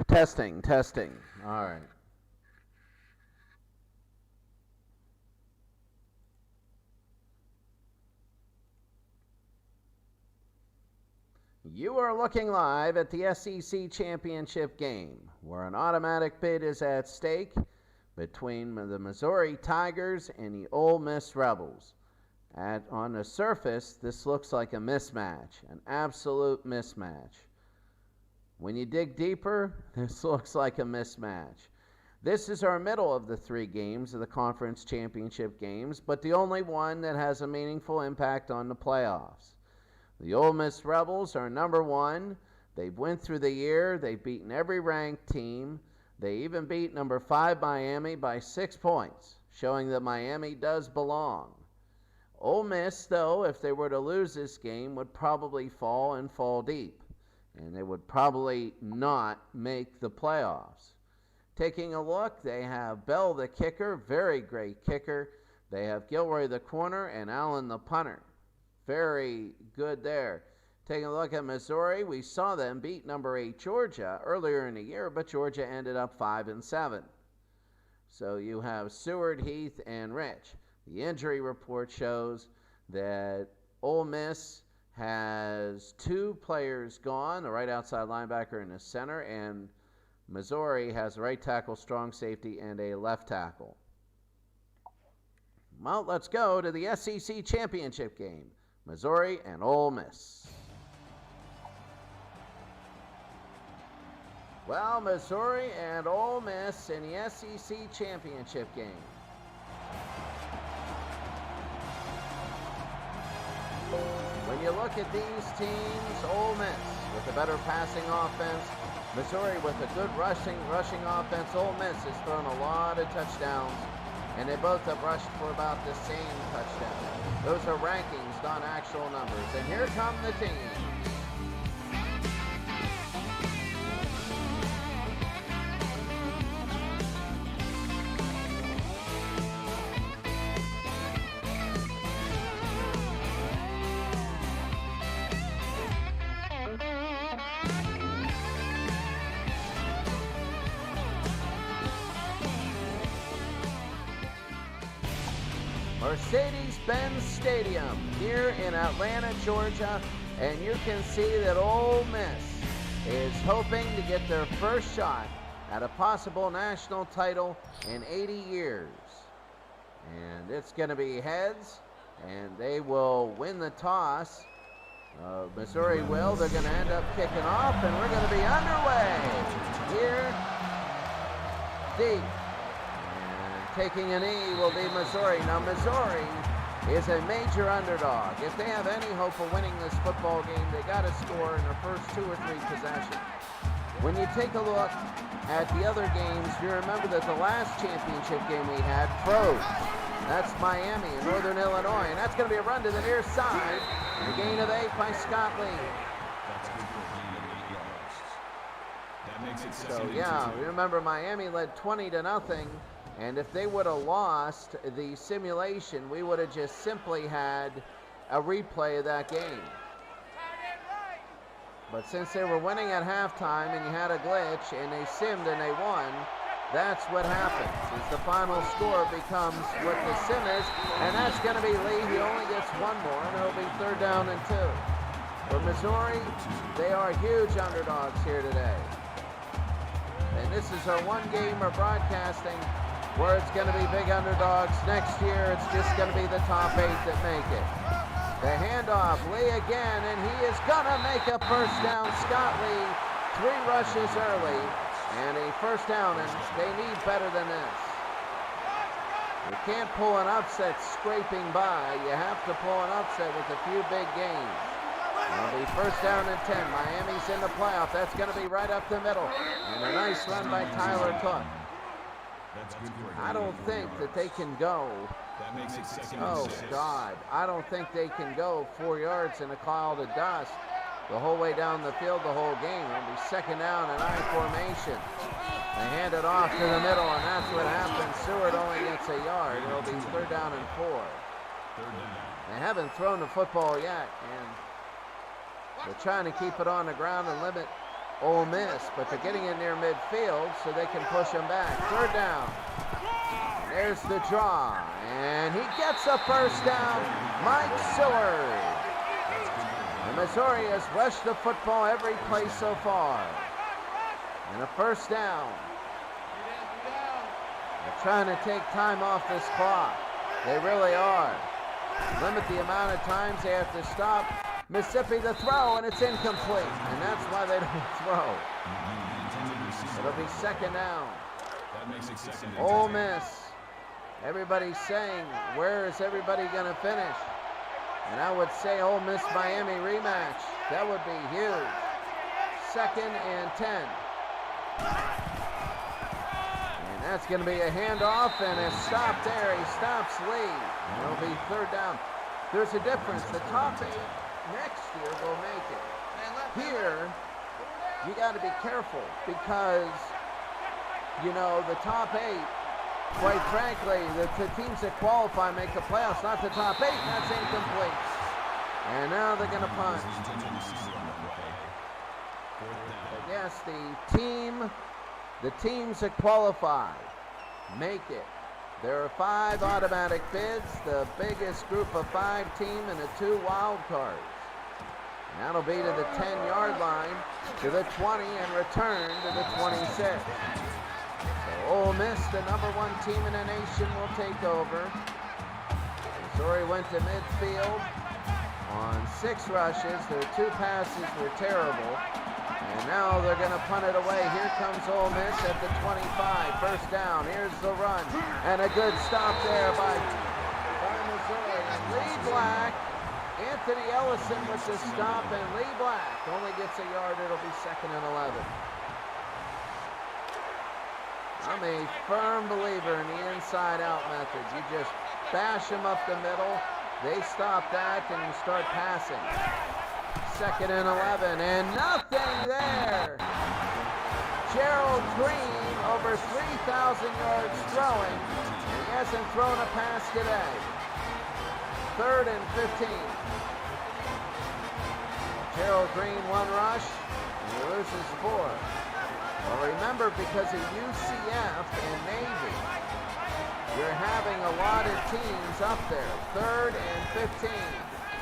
Testing, testing. All right. You are looking live at the SEC Championship game, where an automatic bid is at stake between the Missouri Tigers and the Ole Miss Rebels. On the surface, this looks like a mismatch, an absolute mismatch. When you dig deeper, this looks like a mismatch. This is our middle of the three games of the conference championship games, but the only one that has a meaningful impact on the playoffs. The Ole Miss Rebels are number one. They've went through the year. They've beaten every ranked team. They even beat number 5 Miami by 6 points, showing that Miami does belong. Ole Miss, though, if they were to lose this game, would probably fall deep, and they would probably not make the playoffs. Taking a look, they have Bell the kicker, very great kicker. They have Gilroy the corner and Allen the punter. Very good there. Taking a look at Missouri, we saw them beat number 8 Georgia earlier in the year, but Georgia ended up 5-7. So you have Seward, Heath, and Rich. The injury report shows that Ole Miss has 2 players gone, the right outside linebacker and the center, and Missouri has a right tackle, strong safety, and a left tackle. Well, let's go to the SEC Championship game. Missouri and Ole Miss. Well, Missouri and Ole Miss in the SEC Championship game. When you look at these teams, Ole Miss with a better passing offense, Missouri with a good rushing offense. Ole Miss has thrown a lot of touchdowns, and they both have rushed for about the same touchdown. Those are rankings, not actual numbers. And here come the teams. Mercedes-Benz Stadium here in Atlanta, Georgia, and you can see that Ole Miss is hoping to get their first shot at a possible national title in 80 years. And it's going to be heads, and they will win the toss. Missouri will. They're going to end up kicking off, and we're going to be underway here deep. Taking a knee will be Missouri. Now, Missouri is a major underdog. If they have any hope of winning this football game, they got to score in their first 2 or 3 possessions. When you take a look at the other games, you remember that the last championship game we had froze. That's Miami in Northern Illinois, and that's going to be a run to the near side. A gain of 8 by Scott Lee. That's good for a gain of 8 yards. That makes it 7. So, yeah, remember Miami led 20-0. And if they would have lost the simulation, we would have just simply had a replay of that game. But since they were winning at halftime and you had a glitch and they simmed and they won, that's what happens. Is the final score becomes what the sim is, and that's going to be Lee. He only gets 1 more, and it'll be 3rd down and 2. For Missouri, they are huge underdogs here today. And this is our one game we're broadcasting where it's going to be big underdogs. Next year, it's just going to be the top 8 that make it. The handoff, Lee again, and he is going to make a first down. Scott Lee, 3 rushes early, and a first down, and they need better than this. You can't pull an upset scraping by. You have to pull an upset with a few big gains. It'll be first down and 10. Miami's in the playoff. That's going to be right up the middle. And a nice run by Tyler Cook. I don't think that they can go. That makes it 2nd and 6. Oh, God. I don't think they can go 4 yards in a cloud of dust the whole way down the field the whole game. It'll be 2nd down and 9 formation. They hand it off to the middle, and that's what happens. Seward only gets a yard. It'll be 3rd down and 4. 3rd down. They haven't thrown the football yet, and they're trying to keep it on the ground and limit Ole Miss, but they're getting it near midfield so they can push them back. Third down. There's the draw, and he gets a first down. Mike Seward. And Missouri has rushed the football every play so far. And a first down. They're trying to take time off this clock. They really are. Limit the amount of times they have to stop. Mississippi the throw, and it's incomplete. And that's why they don't throw. It'll be second down. Ole Miss. Everybody's saying, where is everybody going to finish? And I would say Ole Miss Miami rematch. That would be huge. 2nd and 10. And that's going to be a handoff and a stop there. He stops Lee. It'll be third down. There's a difference. The top 8 next year will make it. Here, you got to be careful because, you know, the top 8, quite frankly, the teams that qualify make the playoffs, not the top 8. That's incomplete. And now they're going to punt. But yes, the teams that qualify make it. There are 5 automatic bids, the biggest group of 5 team, and the 2 wild cards. And that'll be to the 10-yard line, to the 20, and return to the 26. So Ole Miss, the number 1 team in the nation, will take over. Missouri went to midfield on 6 rushes. Their 2 passes were terrible. And now they're going to punt it away. Here comes Ole Miss at the 25. First down. Here's the run. And a good stop there by Missouri. Lee Black, Anthony Ellison with the stop, and Lee Black only gets a yard. It'll be 2nd and 11. I'm a firm believer in the inside-out method. You just bash them up the middle. They stop that, and you start passing. 2nd and 11, and nothing there. Gerald Green over 3,000 yards throwing, and he hasn't thrown a pass today. 3rd and 15. Gerald Green 1 rush, and he loses 4. Well, remember, because of UCF and Navy, you're having a lot of teams up there. 3rd and 15.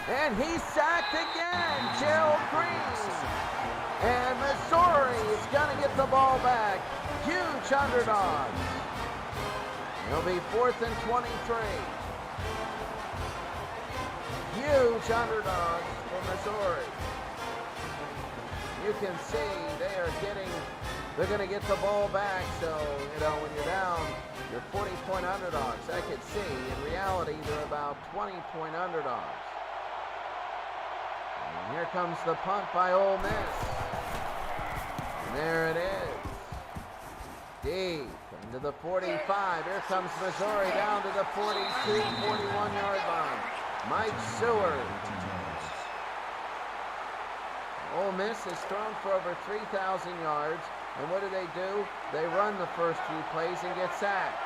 And he's sacked again, Gerald Green. And Missouri is going to get the ball back. Huge underdogs. It'll be 4th and 23. Huge underdogs for Missouri. You can see they're going to get the ball back. So, you know, when you're down, you're 40-point underdogs. I could see. In reality, they're about 20-point underdogs. And here comes the punt by Ole Miss. And there it is. Deep into the 45. Here comes Missouri down to the 42, 41-yard line. Mike Seward. Ole Miss has thrown for over 3,000 yards. And what do? They run the first few plays and get sacked.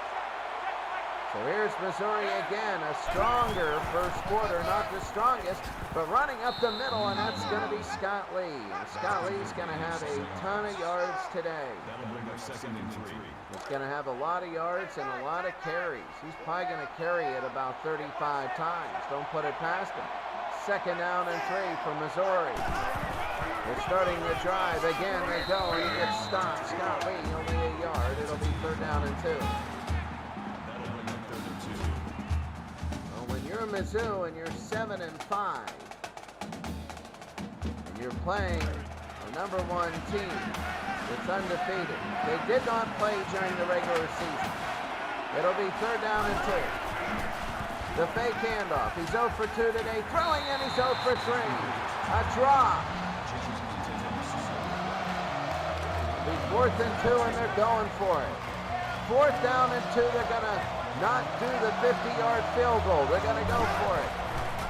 So here's Missouri again, a stronger first quarter, not the strongest, but running up the middle, and that's going to be Scott Lee. And Scott Lee's going to have a ton of yards today. That'll bring up 2nd and 3. He's going to have a lot of yards and a lot of carries. He's probably going to carry it about 35 times. Don't put it past him. 2nd down and 3 for Missouri. They're starting the drive. Again, they go, and he gets stopped. Scott Lee, only a yard. It'll be 3rd down and 2. You're Mizzou and you're 7 and 5, and you're playing the number 1 team that's undefeated. They did not play during the regular season. It'll be 3rd down and 2. The fake handoff. He's 0 for 2 today, throwing, and he's 0 for 3. A drop. It'll be 4th and 2, and they're going for it. 4th down and 2. They're gonna not do the 50-yard field goal. They're going to go for it.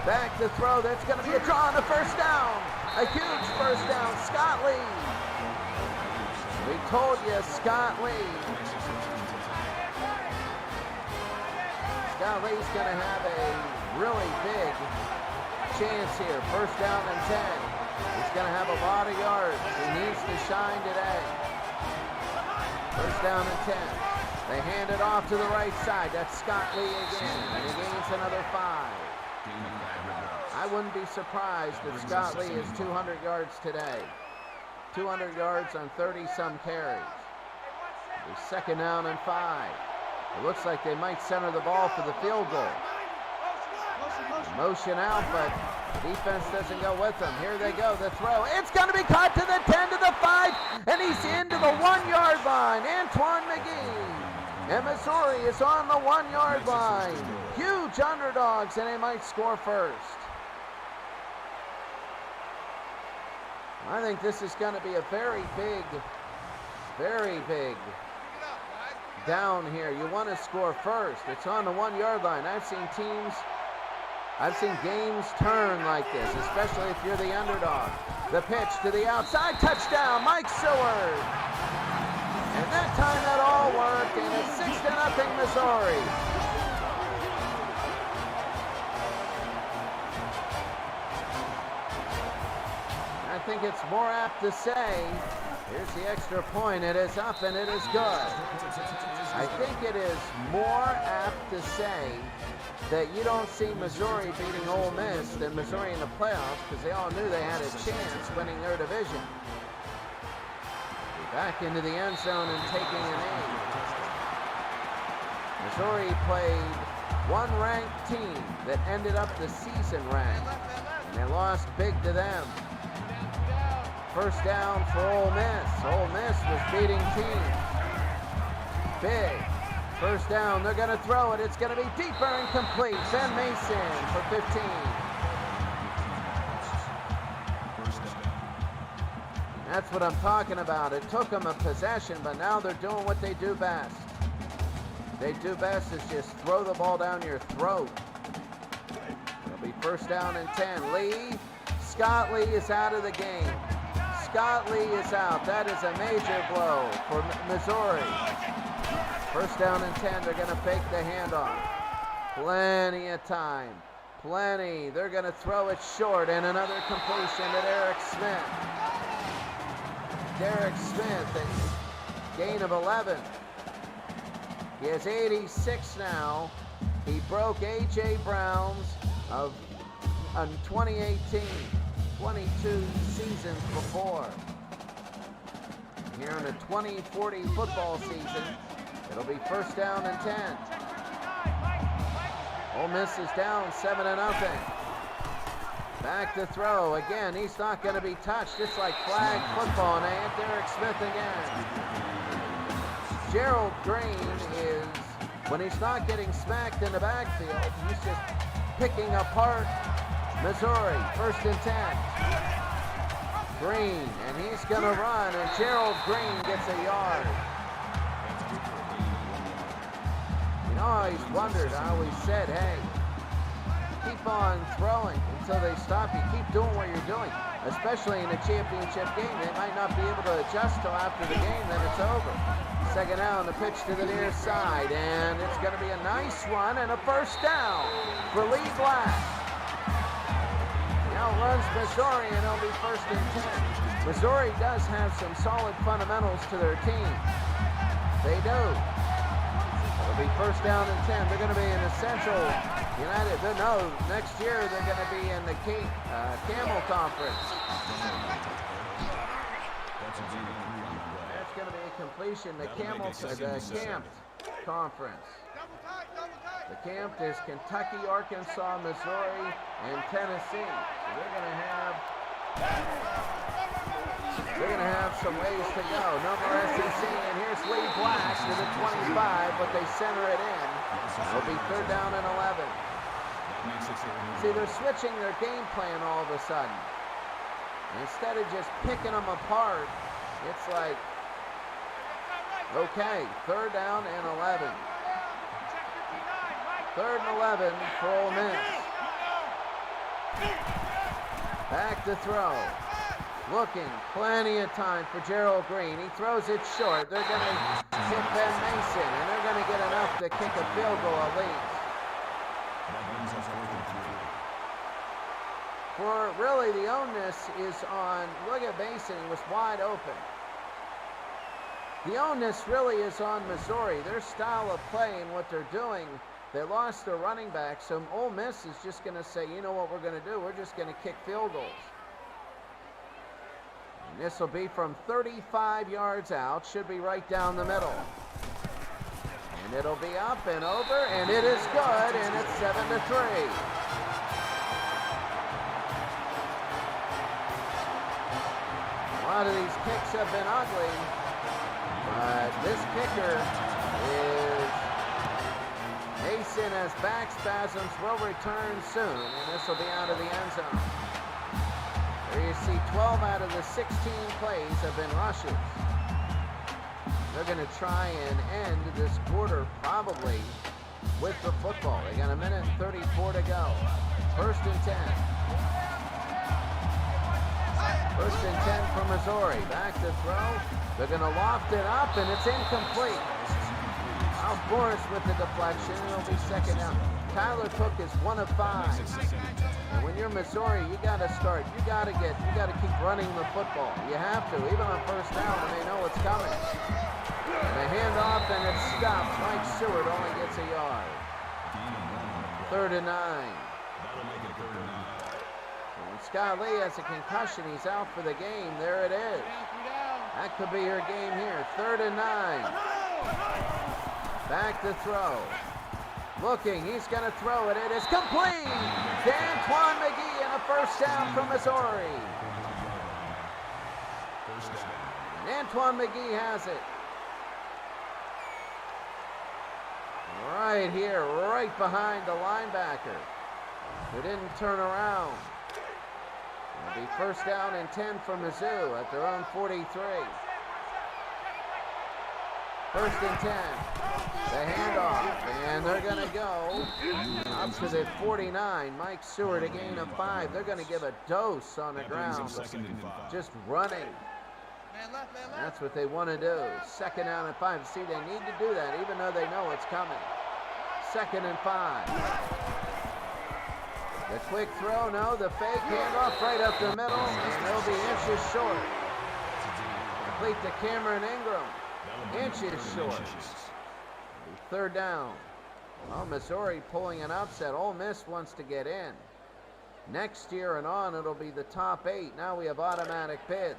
Back to throw. That's going to be a draw on the first down. A huge first down. Scott Lee. We told you, Scott Lee. Scott Lee's going to have a really big chance here. 1st down and 10. He's going to have a lot of yards. He needs to shine today. First down and 10. They hand it off to the right side. That's Scott Lee again. And he gains another 5. I wouldn't be surprised if Scott Lee is 200 yards today. 200 yards on 30-some carries. It's second down and 5. It looks like they might center the ball for the field goal. Motion out, but the defense doesn't go with them. Here they go, the throw. It's going to be caught to the 10, to the 5, and he's into the 1-yard line. Antoine McGee. And Missouri is on the 1-yard line. Huge underdogs, and they might score first. I think this is going to be a very big down here. You want to score first. It's on the 1-yard line. I've seen games turn like this, especially if you're the underdog. The pitch to the outside, touchdown, Mike Seward. And that time that all worked, and it's 6-0 Missouri. I think it's more apt to say, here's the extra point, it is up and it is good. I think it is more apt to say that you don't see Missouri beating Ole Miss than Missouri in the playoffs, because they all knew they had a chance winning their division. Back into the end zone and taking an aim. Missouri played one ranked team that ended up the season ranked, and they lost big to them. First down for Ole Miss. Ole Miss was beating teams. Big. First down, they're going to throw it. It's going to be deeper and complete. Ben Mason for 15. That's what I'm talking about. It took them a possession, but now they're doing what they do best. They do best is just throw the ball down your throat. It'll be first down and 10. Lee, Scott Lee is out of the game. Scott Lee is out. That is a major blow for Missouri. First down and 10. They're going to fake the handoff. Plenty of time. Plenty. They're going to throw it short, and another completion to Derek Smith. Derek Smith, a gain of 11. He has 86 now. He broke A.J. Brown's of 2018, 22 seasons before. Here in a 2040 football season, it'll be first down and 10. Ole Miss is down 7-0. Back to throw. Again, he's not going to be touched. It's like flag football. And they hit Derek Smith again. Gerald Green is, when he's not getting smacked in the backfield, he's just picking apart Missouri. First and 10. Green, and he's going to run, and Gerald Green gets a yard. You know, I always wondered, I always said, hey, keep on throwing until they stop you. Keep doing what you're doing, especially in a championship game. They might not be able to adjust till after the game, then it's over. Second down, the pitch to the near side, and it's going to be a nice run and a first down for Lee Black. Now runs Missouri, and it'll be first and 10. Missouri does have some solid fundamentals to their team. They do. It'll be first down and 10. They're going to be in the Central United. No, next year they're going to be in the Camel Conference. That's going to be a completion. The Camped Conference. The Camped is Kentucky, Arkansas, Missouri, and Tennessee. So they're going to have some ways to go. No more SEC, and here's Lee Black to the 25, but they center it in. It'll be third down and 11. See, they're switching their game plan all of a sudden. Instead of just picking them apart, it's like, okay, third down and 11. Third and 11 for Ole Miss. Back to throw. Looking, plenty of time for Gerald Green. He throws it short. They're going to hit Ben Mason, and they're going to get enough to kick a field goal at least. For really, the onus is on, look at Mason, he was wide open. The onus really is on Missouri. Their style of play and what they're doing, they lost their running back, so Ole Miss is just going to say, you know what we're going to do? We're just going to kick field goals. And this will be from 35 yards out, should be right down the middle. And it'll be up and over, and it is good, and it's 7-3. A lot of these kicks have been ugly, but this kicker is Mason as back spasms, will return soon, and this will be out of the end zone. There you see 12 out of the 16 plays have been rushes. They're going to try and end this quarter probably with the football. They got 1:34 to go. First and 10. First and 10 for Missouri. Back to throw. They're going to loft it up, and it's incomplete. Boris with the deflection. It'll be second down. Tyler Cook is 1 of 5. And when you're Missouri, you got to start. You got to keep running the football. You have to, even on first down, and they know it's coming. And the handoff, and it's stopped. Mike Seward only gets a yard. 3rd and 9. And Scott Lee has a concussion. He's out for the game. There it is. That could be your game here. 3rd and 9. Back to throw. Looking, he's going to throw it. It is complete. D'Antoine McGee and a first down from Missouri. D'Antoine McGee has it. Right here, right behind the linebacker, who didn't turn around. It'll be first down and 10 for Mizzou at their own 43. First and 10. The handoff, and they're going to go up to the 49. Mike Seward, a gain of 5. They're going to give a dose on the ground, just running. That's what they want to do. 2nd down and 5. See, they need to do that, even though they know it's coming. 2nd and 5. The quick throw, no, the fake handoff right up the middle, and they'll be inches short. Complete to Cameron Ingram. Inches short. 3rd down. Well, Missouri pulling an upset. Ole Miss wants to get in. Next year and on, it'll be the top 8. Now we have automatic bids.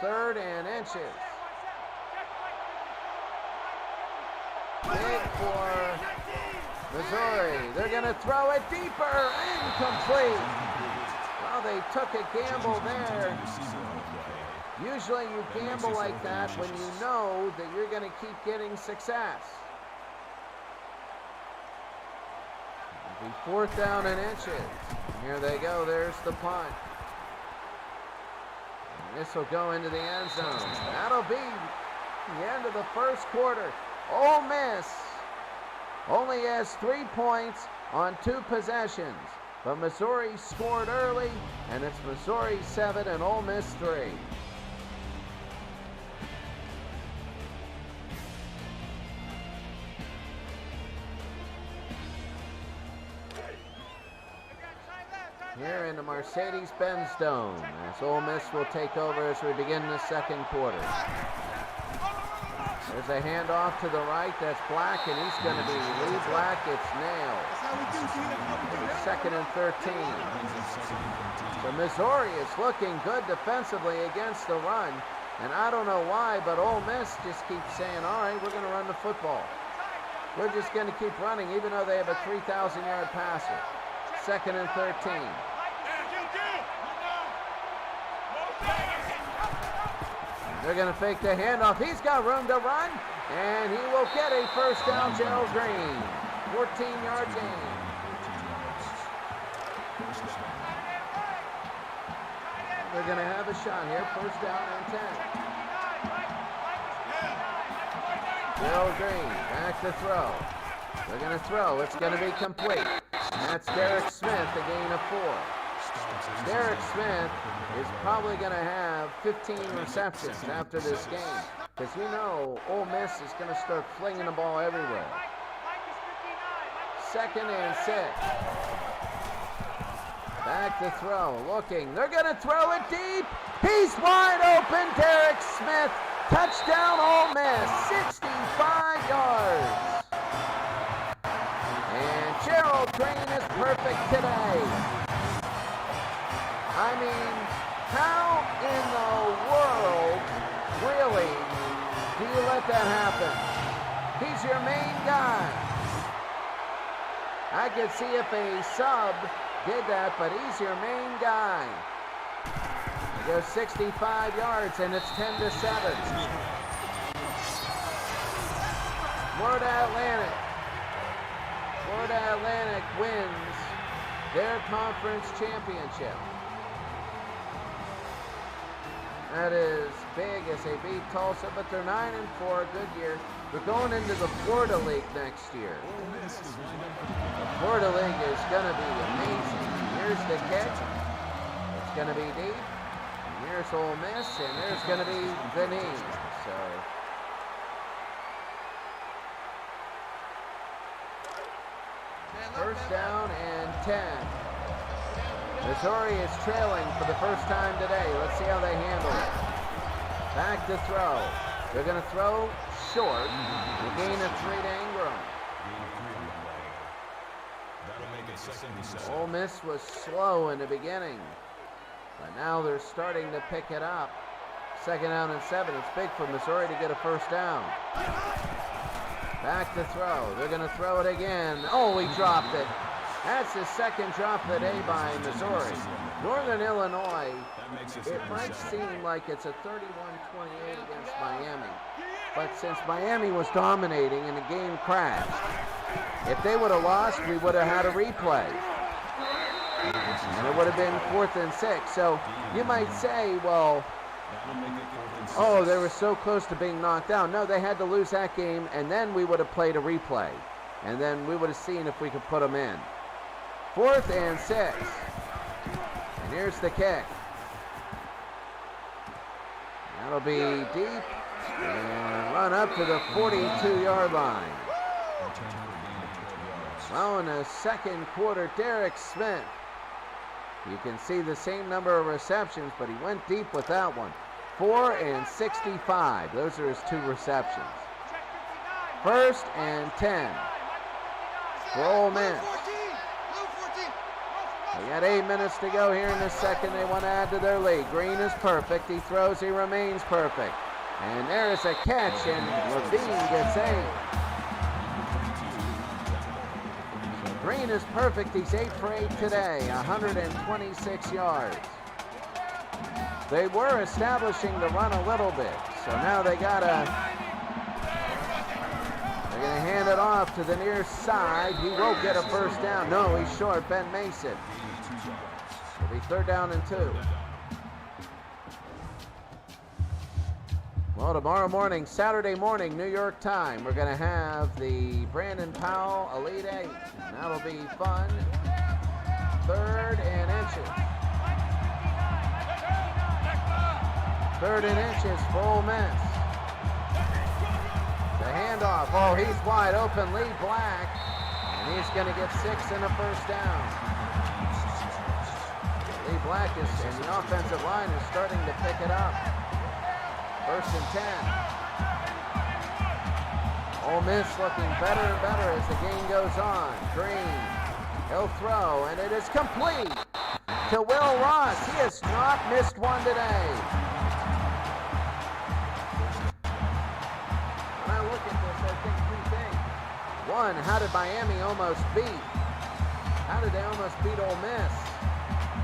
3rd and inches. Big for Missouri. They're going to throw it deeper. Incomplete. Well, they took a gamble there. Usually you gamble like that when you know that you're going to keep getting success. It'll be 4th down and inches. Here they go. There's the punt. And this will go into the end zone. That'll be the end of the first quarter. Ole Miss only has 3 points on 2 possessions. But Missouri scored early, and it's Missouri 7 and Ole Miss 3. Here in the Mercedes-Benz Dome, as Ole Miss will take over as we begin the second quarter. There's a handoff to the right. That's Black, and he's going to be Lee Black. It's nailed. 2nd and 13. So Missouri is looking good defensively against the run, and I don't know why, but Ole Miss just keeps saying, all right, we're going to run the football. We're just going to keep running, even though they have a 3,000-yard passer. 2nd and 13. They're going to fake the handoff. He's got room to run, and he will get a first down, Gerald Green. 14-yard gain. They're going to have a shot here. First down and 10. Gerald Green back to throw. They're going to throw. It's going to be complete. That's Derek Smith, a gain of 4. Derek Smith is probably going to have 15 receptions after this game, because you know Ole Miss is going to start flinging the ball everywhere. 2nd and 6. Back to throw, looking. They're going to throw it deep. He's wide open. Derek Smith. Touchdown, Ole Miss. 65 yards. And Gerald Green is perfect today. I mean, how in the world, really, do you let that happen? He's your main guy. I could see if a sub did that, but he's your main guy. He goes 65 yards, and it's 10-7. Florida Atlantic wins their conference championship. That is big as they beat Tulsa, but they're 9-4, a good year. They're going into the Florida League next year. The Florida League is going to be amazing. Here's the kick. It's going to be deep. And here's Ole Miss, and there's going to be the knee. So first down and 10. Missouri is trailing for the first time today. Let's see how they handle it. Back to throw. They're going to throw short. The gain of 3 to Ingram. Ole Miss was slow in the beginning, but now they're starting to pick it up. 2nd down and 7. It's big for Missouri to get a first down. Back to throw. They're going to throw it again. Oh, he dropped it. That's his second drop of the day by Missouri. Northern Illinois, it might seem like it's a 31-28 against Miami, but since Miami was dominating and the game crashed, if they would have lost, we would have had a replay. And it would have been 4th and 6. So you might say, well, oh, they were so close to being knocked out. No, they had to lose that game, and then we would have played a replay. And then we would have seen if we could put them in. 4th and 6. And here's the kick. That'll be deep and run up to the 42-yard line. Well, in the second quarter, Derek Smith, you can see the same number of receptions, but he went deep with that one. 4 and 65. Those are his 2 receptions. 1st and 10 for Ole Miss. They got 8 minutes to go here in the second. They want to add to their lead. Green is perfect. He throws. He remains perfect. And there is a catch, and Levine gets 8. Green is perfect. He's 8 for 8 today. 126 yards. They were establishing the run a little bit. So now they're going to hand it off to the near side. He won't get a first down. No, he's short. Ben Mason. It'll be 3rd down and 2. Well, tomorrow morning, Saturday morning, New York time, we're going to have the Brandon Powell Elite 8. And that'll be fun. 3rd and inches. 3rd and inches for Ole Miss. The handoff. Oh, he's wide open. Lee Black. And he's going to get 6 and a first down. Lee Black is, and the offensive line is starting to pick it up. 1st and 10. Ole Miss looking better and better as the game goes on. Green. He'll throw, and it is complete to Will Ross. He has not missed one today. When I look at this, I think 2 things. One, how did Miami almost beat? How did they almost beat Ole Miss?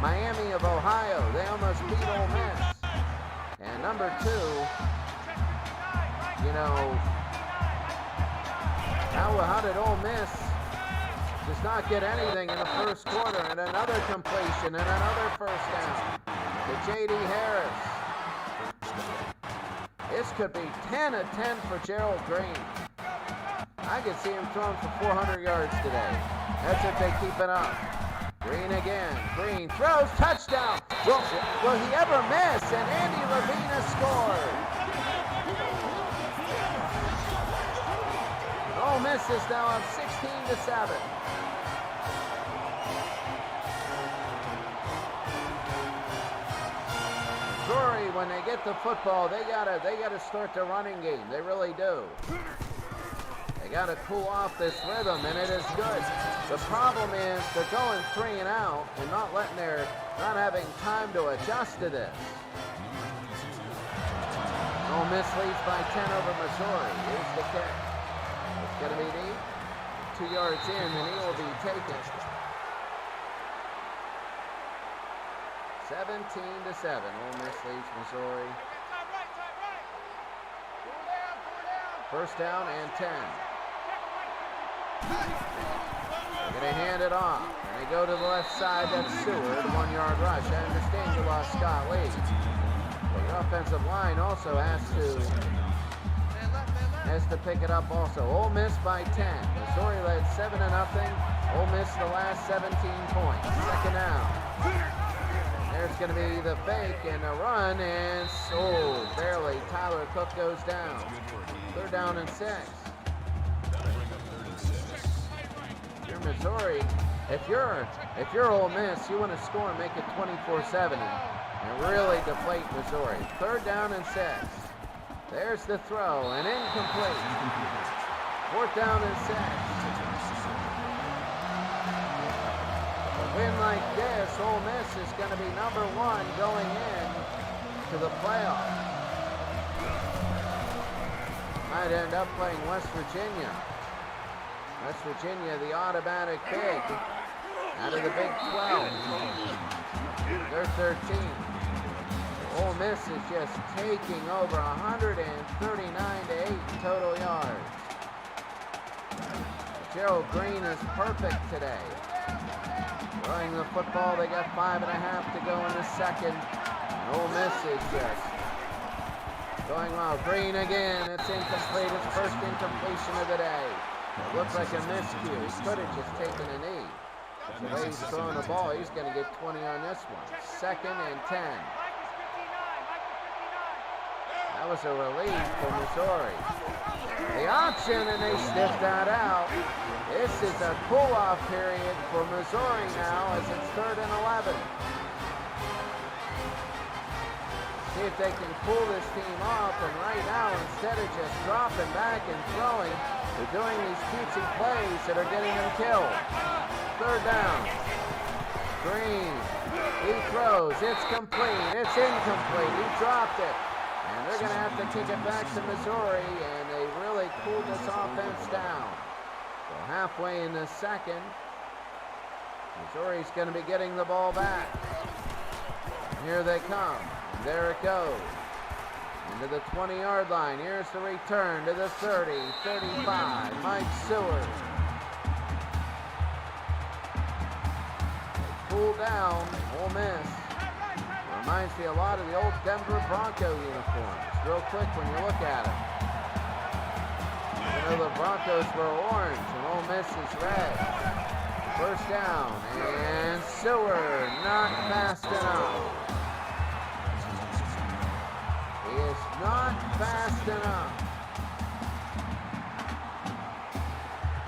Miami of Ohio, they almost beat Ole Miss. And number 2, you know, how did Ole Miss just not get anything in the first quarter, and another completion and another first down to J.D. Harris. This could be 10 of 10 for Gerald Green. I could see him throwing for 400 yards today. That's if they keep it up. Green again. Green throws. Touchdown. Will he ever miss? And Andy Levine has scored. Ole Miss is now up 16-7. Missouri, when they get the football, they gotta start the running game. They really do. They gotta cool off this rhythm, and it is good. The problem is they're going 3 and out and not having time to adjust to this. Ole Miss leads by 10 over Missouri. Here's the kick. It's gonna be deep. 2 yards in, and he will be taken. 17-7. Ole Miss leads Missouri. First down and 10. They're going to hand it off. And they go to the left side. That's Seward. 1 yard rush. I understand you lost Scott Lee. But your offensive line also has to pick it up also. Ole Miss by 10. Missouri led 7-0. Ole Miss the last 17 points. Second down. There's going to be the fake and the run, and barely. Tyler Cook goes down. Third down and 6. If you're Missouri, if you're Ole Miss, you want to score and make it 24-7 and really deflate Missouri. Third down and 6. There's the throw, and incomplete. Fourth down and 6. A win like this, Ole Miss is going to be number 1 going in to the playoffs. Might end up playing West Virginia. West Virginia, the automatic bid out of the Big 12. They're 13. Ole Miss is just taking over 139-8 total yards. Gerald Green is perfect today. Throwing the football, they got 5.5 to go in the second. And Ole Miss is just going well. Green again, it's incomplete. His first incompletion of the day. It looks like a miscue. He could have just taken a knee. The way he's throwing the ball, he's going to get 20 on this one. Second and 10. That was a relief for Missouri. The option, and they sniffed that out. This is a cool-off period for Missouri now as it's 3rd and 11. See if they can pull this team off, and right now, instead of just dropping back and throwing, they're doing these cutesy plays that are getting them killed. Third down. Green. He throws. It's complete. It's incomplete. He dropped it. And they're going to have to kick it back to Missouri, and they really cooled this offense down. So halfway in the second, Missouri's going to be getting the ball back. And here they come. And there it goes. Into the 20-yard line. Here's the return to the 30, 35. Mike Seward. They pull down Ole Miss. Reminds me a lot of the old Denver Bronco uniforms. Real quick when you look at them. You know the Broncos were orange and Ole Miss is red. First down, and Seward not fast enough. He is not fast enough.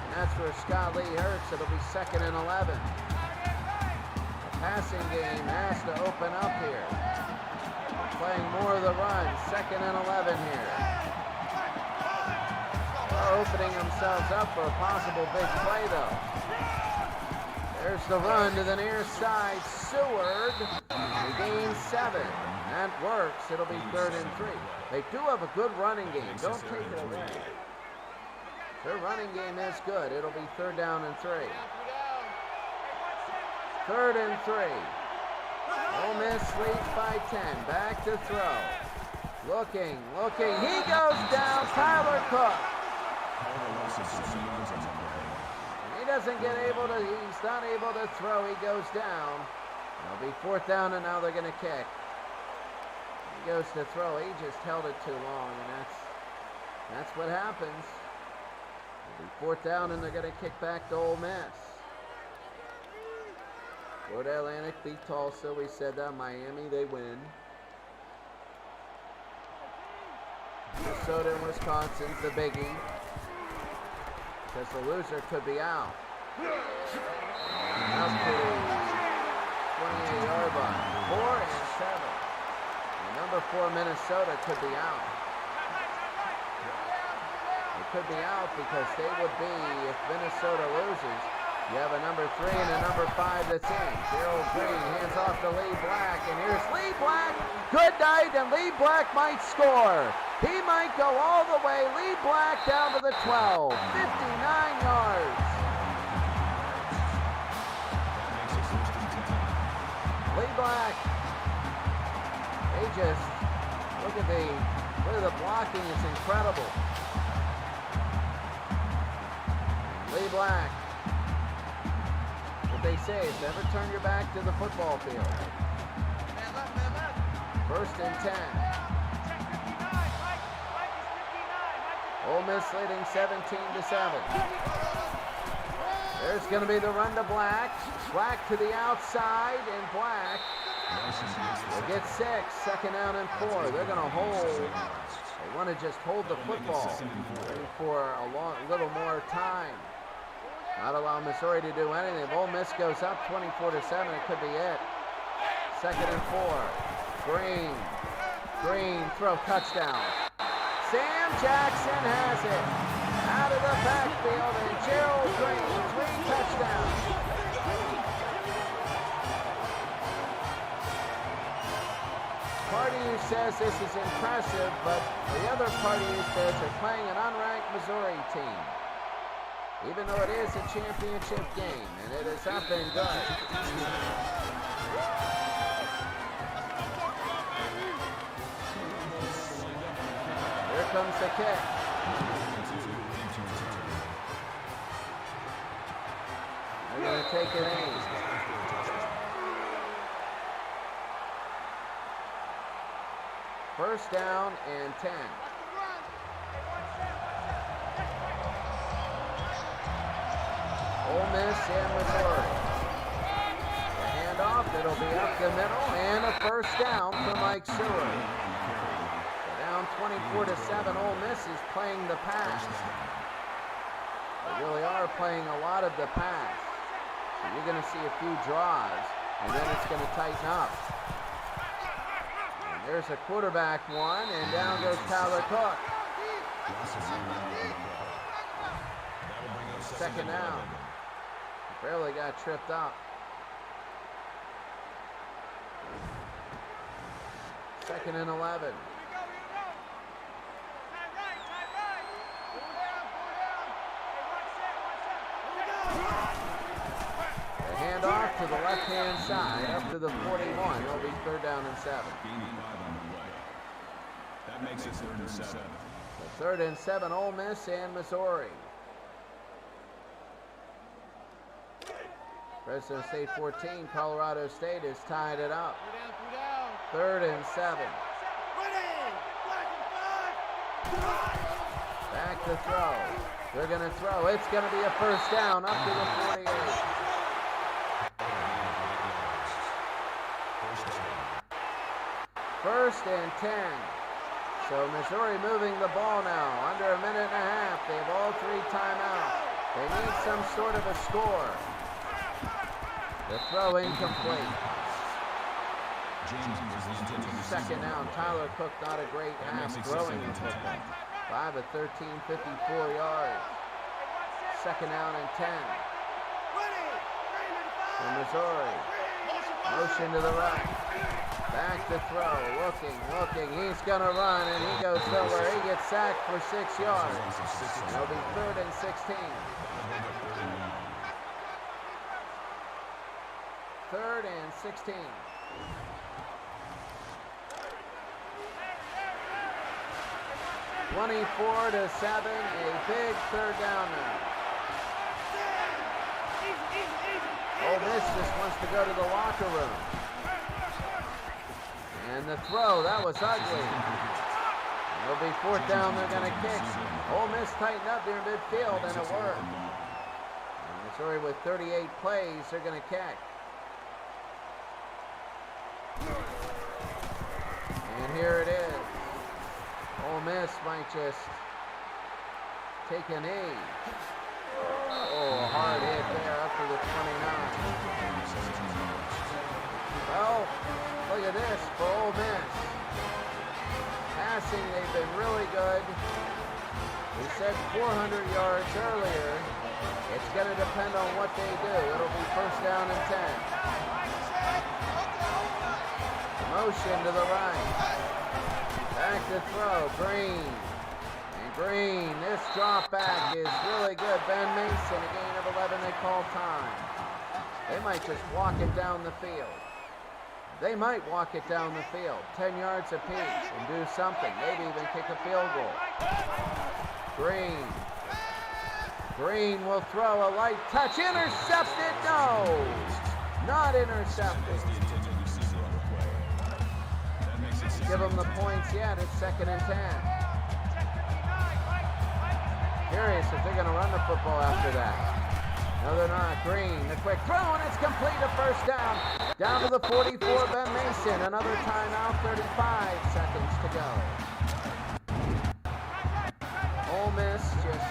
And that's where Scott Lee hurts. It'll be 2nd and 11. Passing game has to open up here. Playing more of the run. 2nd and 11 here. They're opening themselves up for a possible big play, though. There's the run to the near side. Seward. He gains 7. That works. It'll be 3rd and 3. They do have a good running game. Don't take it away. Their running game is good. It'll be 3rd down and 3. 3rd and 3. Ole Miss leads by 10. Back to throw. Looking. He goes down. Tyler Cook. He doesn't get able to, he's not able to throw. He goes down. It'll be 4th down, and now they're going to kick. He goes to throw. He just held it too long, and that's what happens. It'll be 4th down, and they're going to kick back to Ole Miss. Florida Atlantic beat Tulsa. We said that. Miami, they win. Minnesota and Wisconsin's the biggie. Because the loser could be out. Out to the 28-yard line. 4 and 7. And number 4 Minnesota could be out. It could be out because they would be, if Minnesota loses, you have a number 3 and a number 5 that's in. Gerald Green hands off to Lee Black, and here's Lee Black. Good night, and Lee Black might score. He might go all the way. Lee Black down to the 12, 59 yards. Lee Black. They just look at the blocking is incredible. Lee Black. What they say is never turn your back to the football field. First and 10. Ole Miss leading 17-7. There's going to be the run to Black. Black to the outside, and Black will get 6. Second down and 4. They're going to hold. They want to just hold the football for a little more time. Not allow Missouri to do anything. If Ole Miss goes up 24-7, it could be it. Second and 4. Green throw, touchdown. Sam Jackson has it. Out of the backfield, and Gerald Green, 3 touchdowns. Part of you says this is impressive, but the other part of you says they're playing an unranked Missouri team. Even though it is a championship game, and it is up and good. Here comes the kick. They're going to take an aim. First down and 10. Ole Miss and Missouri. The handoff, it'll be up the middle, and a first down for Mike Seward. Down 24-7, Ole Miss is playing the pass. They really are playing a lot of the pass. So you're going to see a few draws, and then it's going to tighten up. And there's a quarterback one, and down goes Tyler Cook. Second down. Barely got tripped up. Second and 11. The handoff to the left-hand side up to the 41. It'll be third down and 7. That makes it 3rd and 7. So 3rd and 7, Ole Miss and Missouri. Fresno State 14, Colorado State has tied it up. 3rd and 7. Back to throw. They're going to throw. It's going to be a first down up to the 48. First and 10. So Missouri moving the ball now. Under a minute and a half. They have all 3 timeouts. They need some sort of a score. The throw incomplete. Second down. Tyler Cook, not a great pass throwing the football. 5 of 13, 54 yards. Second down and 10. For Missouri. Motion to the right. Back to throw. Looking. He's going to run, and he goes nowhere. He gets sacked for 6 yards. It'll be 3rd and 16. 3rd and 16. (24-7), a big third down now. Ole Miss just wants to go to the locker room. And the throw, that was ugly. It'll be 4th down, they're going to kick. Ole Miss tightened up near midfield, and it worked. And Missouri with 38 plays, they're going to kick. And here it is. Ole Miss might just take a knee. Oh, hard hit there up to the 29. Well, look at this for Ole Miss. really good. We said 400 yards earlier. It's going to depend on what they do. It'll be first down and 10. Motion to the right. Back to throw. Green. And Green. This drop back is really good. Ben Mason, a gain of 11. They call time. They might just walk it down the field. They might walk it down the field. 10 yards apiece and do something. Maybe even kick a field goal. Green. Green will throw a light touch. Intercepted. No. Not intercepted. Give them the points yet. It's 2nd and 10. Curious if they're going to run the football after that. No, they're not. Green, the quick throw, and it's complete. A first down. Down to the 44, Ben Mason. Another timeout, 35 seconds to go. Ole Miss just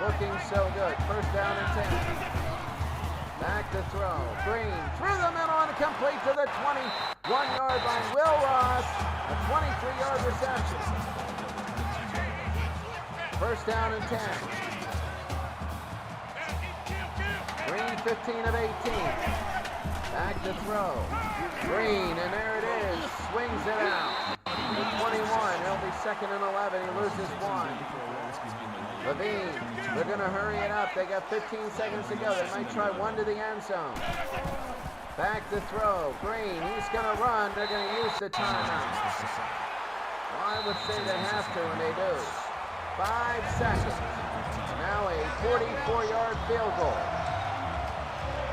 looking so good. First down and 10. Back to throw. Green through the middle and complete to the 21-yard line. Will Ross, a 23-yard reception. First down and 10. Green 15 of 18. Back to throw. Green, and there it is. Swings it out. The 21. It'll be 2nd and 11. He loses 1. Levine, they're going to hurry it up. They got 15 seconds to go. They might try one to the end zone. Back to throw. Green, he's going to run. They're going to use the timeout. Well, I would say they have to, and they do. 5 seconds. Now a 44-yard field goal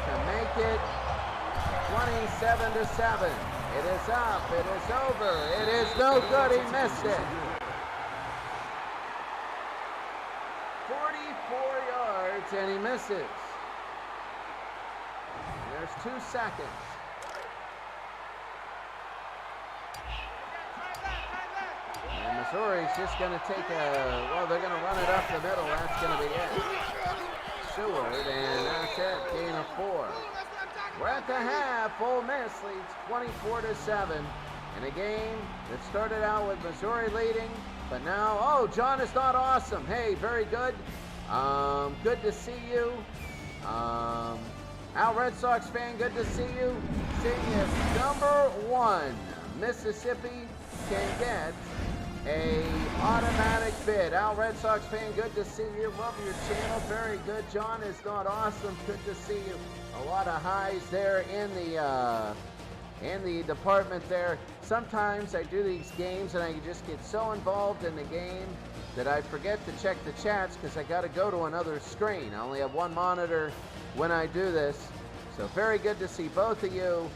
to make it 27-7. It is up. It is over. It is no good. He missed it. 44 yards, and he misses. There's 2 seconds. And Missouri's just going to take well, they're going to run it up the middle. That's going to be it. Seward, and that's it. Gain of 4. We're at the half. Ole Miss leads 24-7 in a game that started out with Missouri leading, but now, oh, John is not awesome. Hey, very good. Good to see you. Al Red Sox fan, good to see you. Seeing if number 1 Mississippi can get a automatic bid. Al Red Sox fan, good to see you. Love your channel. Very good. John is not awesome. Good to see you. A lot of highs there in the department there. Sometimes I do these games and I just get so involved in the game that I forget to check the chats because I got to go to another screen. I only have one monitor when I do this. So very good to see both of you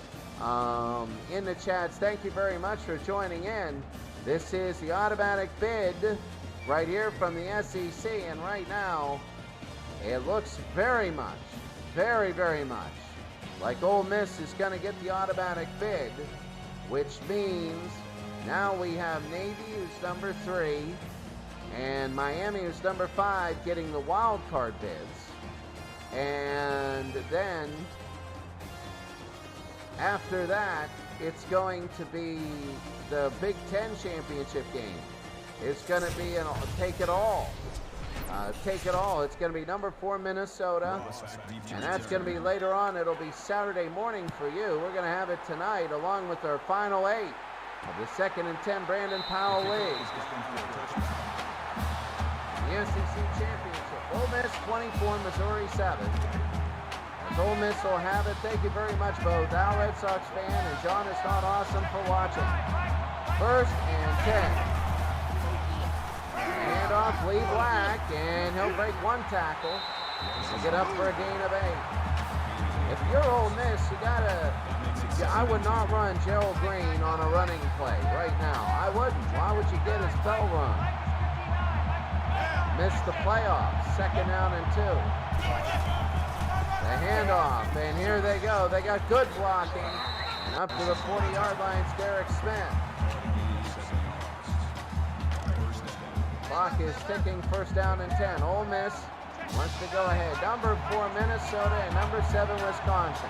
in the chats. Thank you very much for joining in. This is the automatic bid right here from the SEC, and right now it looks very much, very, very much like Ole Miss is going to get the automatic bid, which means now we have Navy, who's number 3, and Miami, who's number 5, getting the wild card bids. And then after that, it's going to be the Big Ten championship game. It's going to be an take it all. Take it all. It's going to be number 4 Minnesota, and that's going to be later on. It'll be Saturday morning for you. We're going to have it tonight along with our final 8 of the 2nd and 10 Brandon Powell League. The SEC championship. Ole Miss 24, Missouri 7. As Ole Miss will have it. Thank you very much, both Al Red Sox fan and John is not awesome for watching. 1st and 10. Hand off Lee Black, and he'll break 1 tackle to get up for a gain of 8. If you're Ole Miss, you gotta. I would not run Gerald Green on a running play right now. I wouldn't. Why would you get his bell run? Missed the playoffs. 2nd down and 2. The handoff, and here they go. They got good blocking, and up to the 40-yard line, Derek Smith. Clock is ticking. 1st down and 10. Ole Miss wants to go ahead. Number 4 Minnesota and number 7 Wisconsin.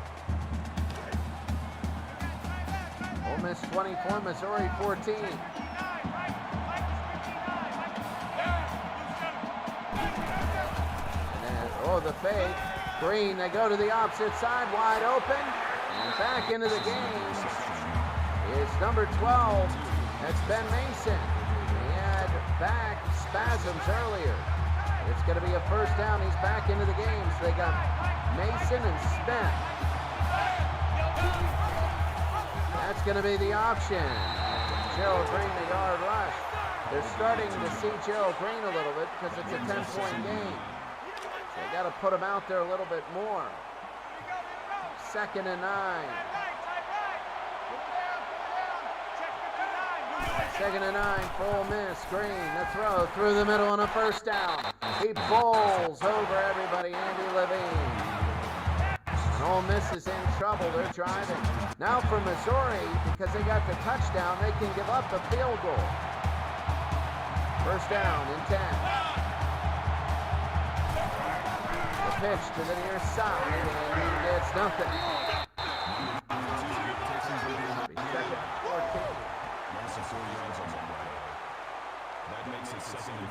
Miss 24, Missouri 14. And then, the fake. Green, they go to the opposite side, wide open. And back into the game is number 12. That's Ben Mason. He had back spasms earlier. It's going to be a first down. He's back into the game. So they got Mason and Smith. That's going to be the option. Gerald Green, the yard rush. They're starting to see Gerald Green a little bit because it's a 10-point game. So they got to put him out there a little bit more. 2nd and 9. 2nd and 9 for Ole Miss. Green, the throw through the middle and a first down. He bowls over everybody, Andy Levine. And Ole Miss is in trouble. They're driving. Now for Missouri, because they got the touchdown, they can give up a field goal. First down and 10. The pitch to the near side, and it's nothing. That makes it 2nd and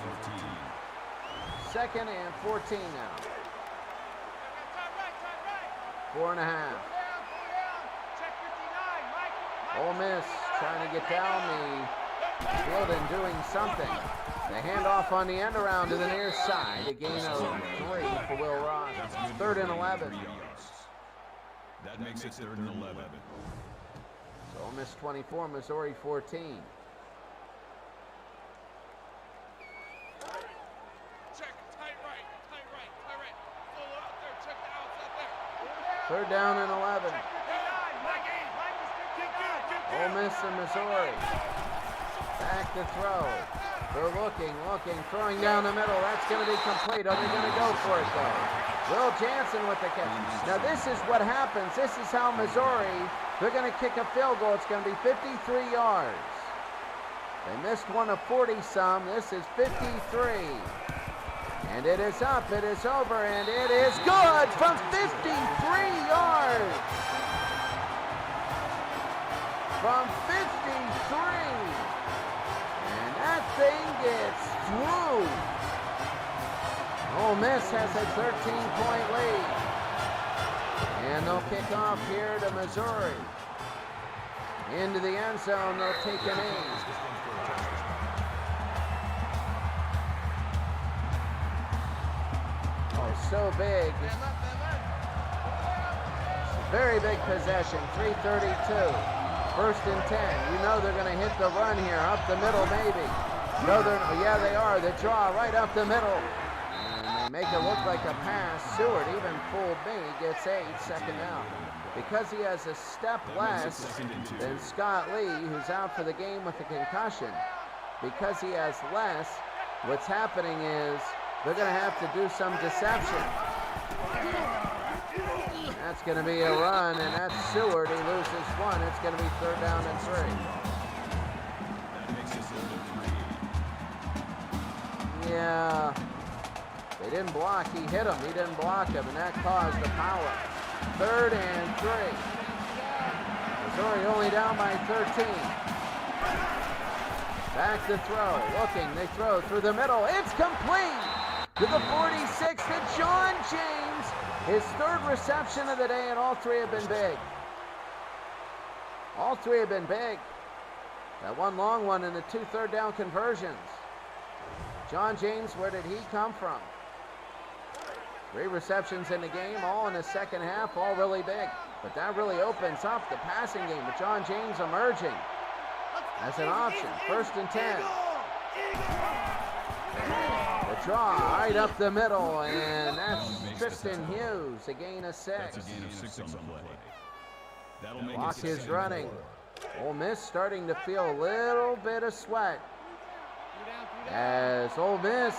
14. 2nd and 14 now. 4.5. Ole Miss trying to get down the field and doing something. They hand off on the end around to the near side. A gain of 3 for Will Ross. 3rd and 11. That makes it 3rd and 11. So Ole Miss 24, Missouri 14. Third down and 11. Ole Miss and Missouri. Back to throw. They're looking, throwing down the middle. That's going to be complete. Are they going to go for it, though? Will Jansen with the catch. Now, this is what happens. This is how Missouri, they're going to kick a field goal. It's going to be 53 yards. They missed one of 40-some. This is 53. And it is up, it is over, and it is good from 53 yards. From 53. And that thing gets through. Ole Miss has a 13-point lead. And they'll kick off here to Missouri. Into the end zone, they'll take an aim. So big. It's a very big possession. 3:32. 1st and 10. You know they're going to hit the run here. Up the middle, maybe. No, yeah, they are. They draw right up the middle. And they make it look like a pass. Seward even fooled me. Gets 8. 2nd down. Because he has a step less than Scott Lee, who's out for the game with a concussion. Because he has less, what's happening is they're going to have to do some deception. That's going to be a run, and that's Seward. He loses 1. It's going to be 3rd down and 3. Yeah. They didn't block. He hit him. He didn't block him, and that caused the power. 3rd and 3. Missouri only down by 13. Back to throw. Looking. They throw through the middle. It's complete to the 46 to John James. His 3rd reception of the day, and all 3 have been big. All 3 have been big. That one long one and the 2 third down conversions. John James, where did he come from? 3 receptions in the game, all in the second half, all really big. But that really opens up the passing game with John James emerging as an option. 1st and 10. The draw right up the middle, and that's Tristan Hughes, a gain of 6. That's a gain of 6 on the play. That'll make Clock it is 2nd running. and 4. Ole Miss starting to feel a little bit of sweat. As Ole Miss,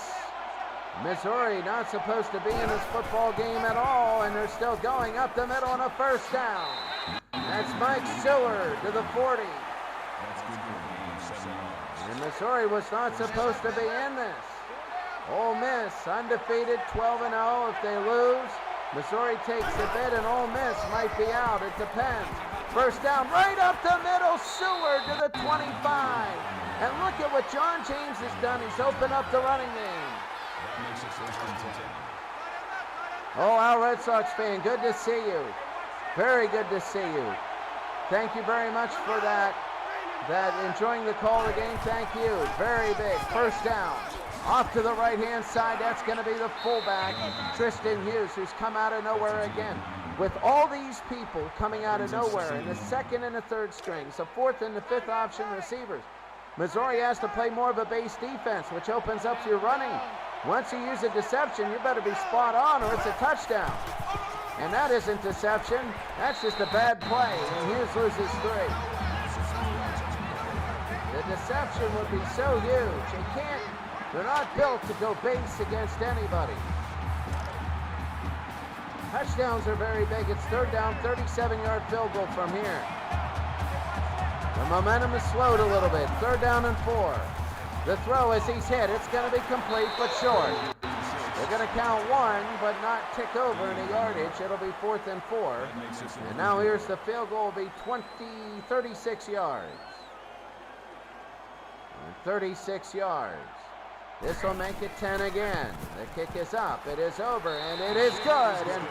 Missouri not supposed to be in this football game at all, and they're still going up the middle on a first down. That's Mike Seward to the 40. That's good for a gain of 7 yards. And Missouri was not supposed to be in this. Ole Miss undefeated, 12-0. If they lose, Missouri takes a bid, and Ole Miss might be out. It depends. First down, right up the middle, Seward to the 25. And look at what John James has done. He's opened up the running game. That makes it first and 10. Oh, Al Red Sox fan, good to see you. Very good to see you. Thank you very much for that. Enjoying the call of the game, thank you. Very big. First down. Off to the right-hand side, that's going to be the fullback, Tristan Hughes, who's come out of nowhere again. With all these people coming out of nowhere in the second and the third strings, the fourth and the fifth option receivers, Missouri has to play more of a base defense, which opens up your running. Once you use a deception, you better be spot on or it's a touchdown. And that isn't deception, that's just a bad play, and Hughes loses 3. The deception would be so huge. They're not built to go base against anybody. Touchdowns are very big. It's third down, 37-yard field goal from here. The momentum is slowed a little bit. Third down and 4. The throw as he's hit, it's going to be complete but short. They're going to count 1 but not tick over any yardage. It'll be 4th and 4. And now here's the field goal, will be 36 yards. 36 yards. This will make it 10 again. The kick is up. It is over, and it is good. And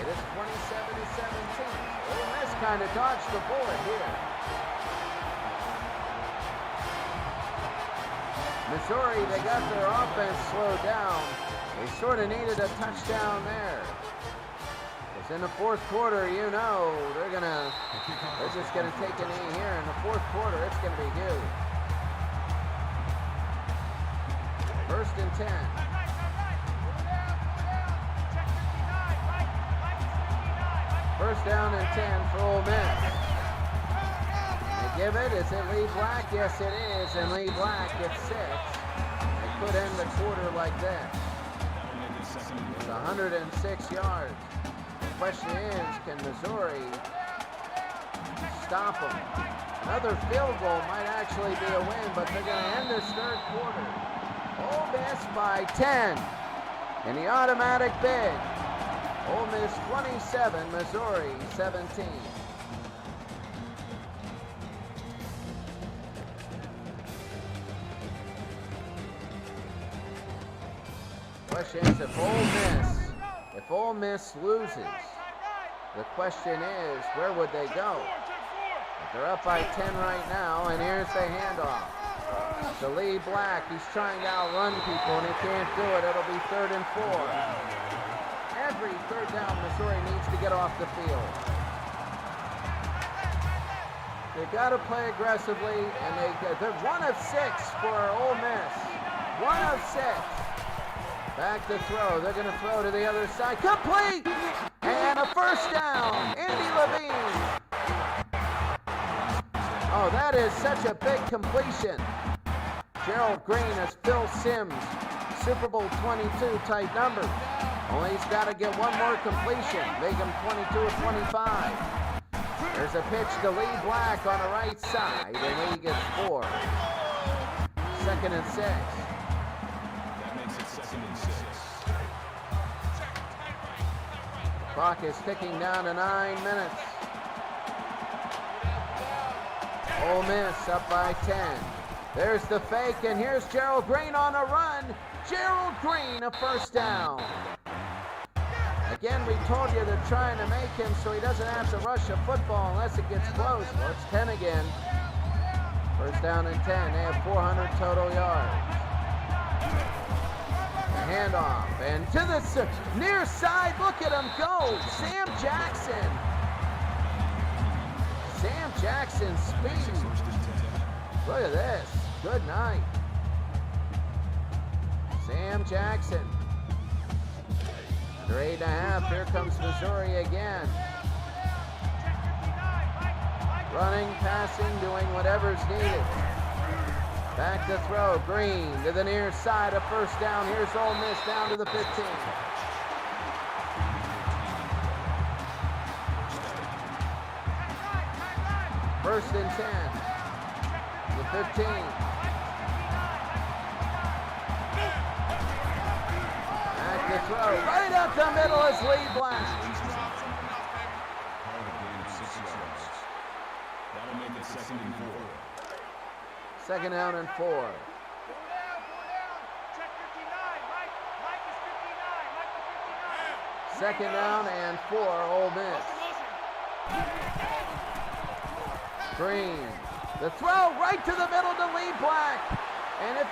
it is 27-17. Ole Miss kind of dodged the bullet here. Missouri, they got their offense slowed down. They sort of needed a touchdown there. Because in the fourth quarter, you know, they're just gonna take a knee here. In the fourth quarter, it's gonna be huge. First and 10. First down and 10 for Ole Miss. They give it. Is it Lee Black? Yes, it is. And Lee Black gets 6. They could end the quarter like that. It's 106 yards. The question is, can Missouri stop them? Another field goal might actually be a win, but they're going to end this third quarter. Ole Miss by 10 in the automatic bid. Ole Miss 27, Missouri 17. Question is, if Ole Miss loses, the question is, where would they go? But they're up by 10 right now, and here's the handoff. To Lee Black, he's trying to outrun people and he can't do it. It'll be 3rd and 4. Every third down, Missouri needs to get off the field. They've got to play aggressively, and they're 1 of 6 for Ole Miss. 1 of 6. Back to throw. They're going to throw to the other side. Complete! And a first down. Andy Levine. Oh, that is such a big completion. Gerald Green has Phil Simms, Super Bowl 22 type numbers. Only he's got to get one more completion, make him 22 or 25. There's a pitch to Lee Black on the right side, and Lee gets 4. 2nd and 6. That makes it 2nd and 6. Clock is ticking down to 9 minutes. Ole Miss up by 10. There's the fake, and here's Gerald Green on a run. Gerald Green, a first down. Again, we told you they're trying to make him so he doesn't have to rush a football unless it gets close. Well, it's 10 again. First down and 10. They have 400 total yards. The handoff, and to the near side. Look at him go. Sam Jackson. Sam Jackson's speed. Look at this. Good night. Sam Jackson. Under 8.5. Here comes Missouri again. Running, passing, doing whatever's needed. Back to throw. Green to the near side. A first down. Here's Ole Miss down to the 15. First and 10. The 15. Back to throw. Right up the middle is Lee Black. second and 4. Second down and 4. Second down and 4, Ole Miss. Green. The throw right to the middle to Lee Black. And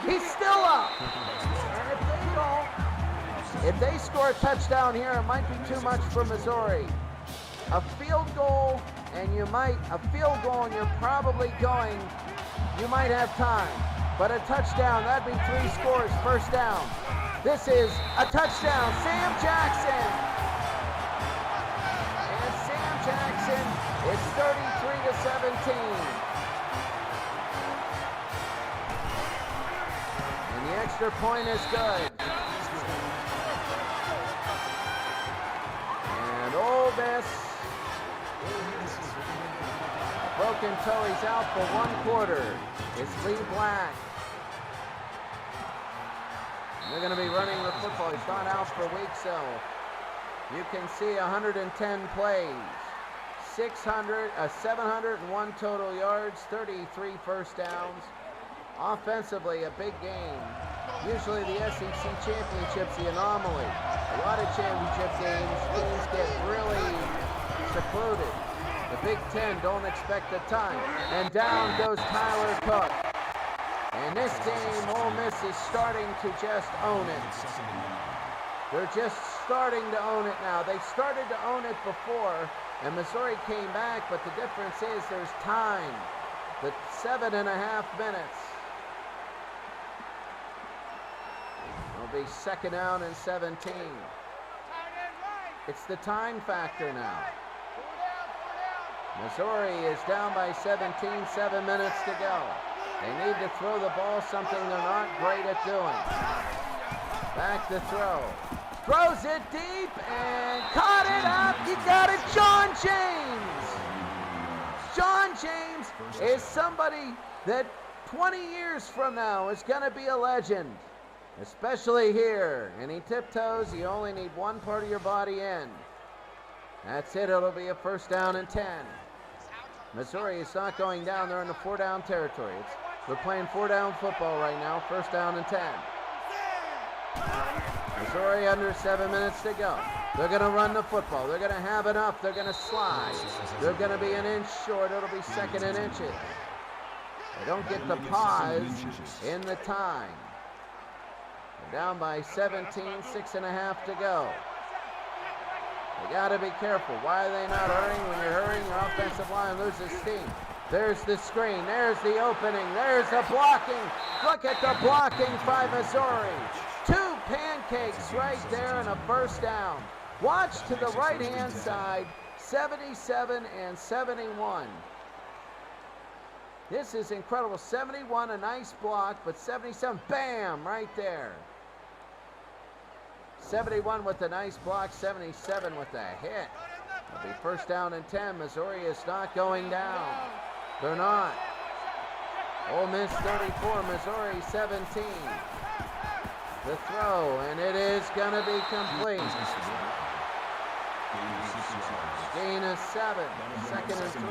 he's still up. And if they score a touchdown here, it might be too much for Missouri. A field goal and you're probably going, you might have time. But a touchdown, that'd be 3 scores, first down. This is a touchdown, Sam Jackson. And Sam Jackson is 33-17. And the extra point is good. And Ole Miss, a broken toe, he's out for 1 quarter. It's Lee Black. They're going to be running the football. He's not out for weeks, so you can see 110 plays, 701 total yards, 33 first downs. Offensively, a big game. Usually the SEC championship's the anomaly. A lot of championship games, teams get really secluded. The Big Ten don't expect the time. And down goes Tyler Cook. And this game, Ole Miss is starting to just own it. They're just starting to own it now. They started to own it before, and Missouri came back, but the difference is there's time. The 7.5 minutes. It'll be second down and 17. It's the time factor now. Missouri is down by 17, 7 minutes to go. They need to throw the ball, something they're not great at doing. Back to throw. Throws it deep and caught it up. You got it, John James. John James is somebody that 20 years from now is going to be a legend, especially here. And he tiptoes. You only need one part of your body in. That's it. It'll be a first down and 10. Missouri is not going down. They're in the 4-down territory. They're playing 4-down football right now. First down and 10. Missouri under 7 minutes to go. They're going to run the football. They're going to have enough. They're going to slide. They're going to be an inch short. It'll be second and inches. They don't get the pause in the time. They're down by 17, 6.5 to go. You got to be careful. Why are they not hurrying? When you're hurrying, your offensive line loses steam. There's the screen. There's the opening. There's the blocking. Look at the blocking by Missouri. 2 pancakes right there and a first down. Watch to the right-hand side, 77 and 71. This is incredible. 71, a nice block, but 77, bam, right there. 71 with a nice block, 77 with a hit. It'll be first down and 10. Missouri is not going down. They're not. Ole Miss 34, Missouri 17. The throw, and it is going to be complete. Gain of 7, second and 3.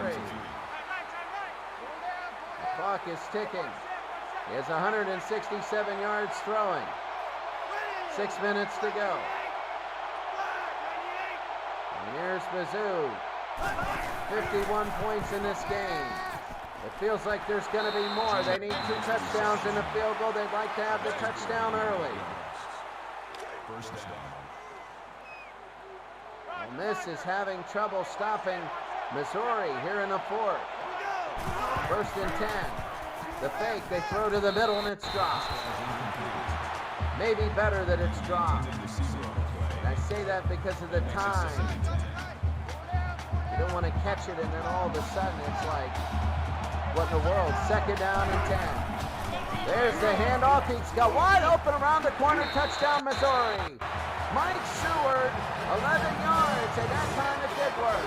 The clock is ticking. He has 167 yards throwing. 6 minutes to go. And here's Mizzou. 51 points in this game. It feels like there's going to be more. They need 2 touchdowns and a field goal. They'd like to have the touchdown early. First down. Ole Miss is having trouble stopping Missouri here in the 4th. First and 10. The fake, they throw to the middle and it's dropped. Maybe better that it's dropped. And I say that because of the time. You don't want to catch it and then all of a sudden it's like, what in the world? Second down and 10. There's the handoff. He's got wide open around the corner. Touchdown, Missouri. Mike Seward, 11 yards, and that time it did work.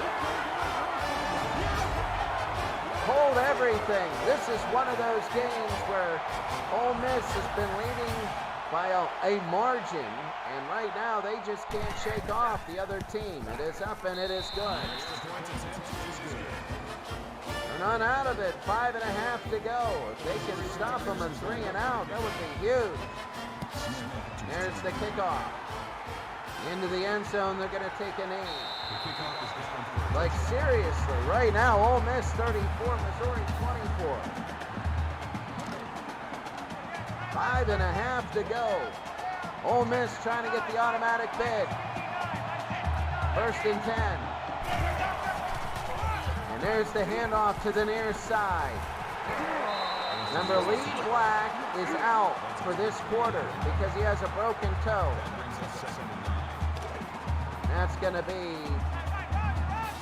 Hold everything. This is one of those games where Ole Miss has been leading by a margin, and right now they just can't shake off the other team. It is up and it is good. They're not out of it. 5.5 to go. If they can stop them a 3 and out, that would be huge. There's the kickoff. Into the end zone, they're going to take a knee. Like, seriously, right now, Ole Miss 34, Missouri 24. 5.5 to go. Ole Miss trying to get the automatic bid. 1st and 10. And there's the handoff to the near side. Number Lee Black is out for this quarter because he has a broken toe. That's going to be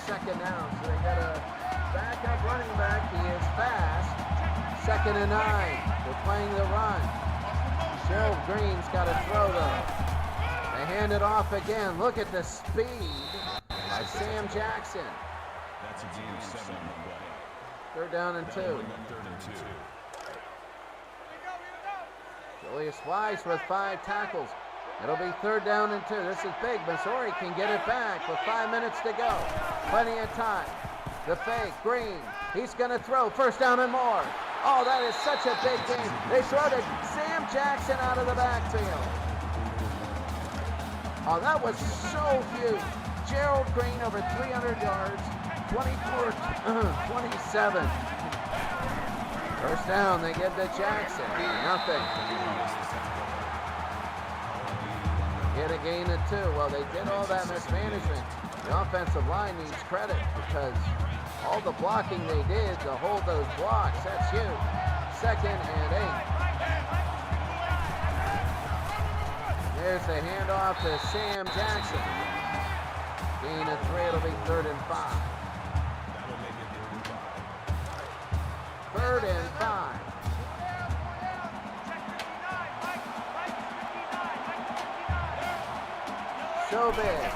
2nd down. So they got a backup running back. He is fast. 2nd and 9. They're playing the run. Gerald Green's got to throw though. They hand it off again. Look at the speed by Sam Jackson. That's a gain of 7 on the play. 3rd down and 2. 3rd and 2. Julius Wise with 5 tackles. It'll be 3rd down and 2. This is big. Missouri can get it back with 5 minutes to go. Plenty of time. The fake. Green. He's going to throw. 1st down and more. Oh, that is such a big game. They throw to Sam Jackson out of the backfield. Oh, that was so huge. Gerald Green over 300 yards. 24-27. 1st down, they give to Jackson. Nothing. Get a gain of 2. Well, they did all that mismanagement. The offensive line needs credit because all the blocking they did to hold those blocks, that's huge. 2nd and 8. There's the handoff to Sam Jackson. Gain of 3, it'll be 3rd and 5. 3rd and 5. So big.